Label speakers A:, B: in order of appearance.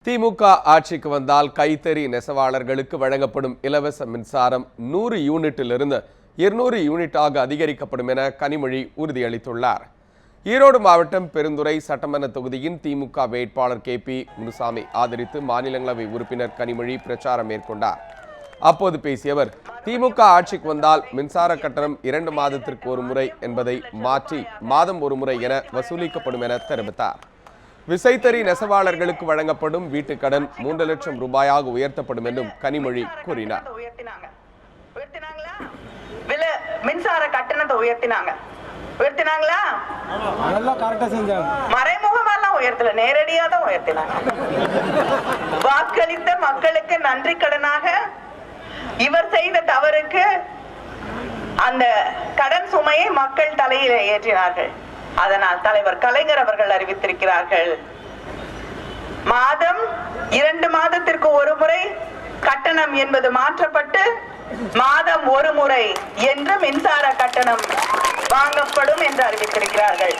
A: திமுக ஆட்சிக்கு வந்தால் கைத்தறி நெசவாளர்களுக்கு வழங்கப்படும் இலவச மின்சாரம் 100 யூனிட்டிலிருந்து 200 யூனிட்டாக அதிகரிக்கப்படும் என கனிமொழி உறுதியளித்துள்ளார். ஈரோடு மாவட்டம் பெருந்துறை சட்டமன்ற தொகுதியின் திமுக வேட்பாளர் KP முனுசாமி ஆதரித்து மாநிலங்களவை உறுப்பினர் கனிமொழி பிரச்சாரம் மேற்கொண்டார். அப்போது பேசிய அவர், திமுக ஆட்சிக்கு வந்தால் மின்சார கட்டணம் 2 மாதத்திற்கு ஒரு முறை என்பதை மாற்றி மாதம் ஒரு முறை என வசூலிக்கப்படும் என தெரிவித்தார். விசைத்தறி நெசவாளர்களுக்கு வழங்கப்படும் வீட்டுக் கடன் 3 லட்சம் ரூபாயாக உயர்த்தப்படும் என்றும் கனிமொழி கூறினார்.
B: மின்சார கட்டணத்தை உயர்த்தினாங்களா? மறைமுகமெல்லாம் உயர்த்தல, நேரடியா தான் உயர்த்தினாங்க. வாக்களித்த மக்களுக்கு நன்றி கடனாக இவர் செய்த தவறுக்கு அந்த கடன் சுமையை மக்கள் தலையில ஏற்றினார்கள். அதனால் தலைவர் கலைஞர் அவர்கள் அறிவித்திருக்கிறார்கள், மாதம் 2 மாதத்திற்கு ஒரு முறை கட்டணம் என்பது மாற்றப்பட்டு மாதம் ஒரு முறை என்று மின்சார கட்டணம் வாங்கப்படும் என்று அறிவித்திருக்கிறார்கள்.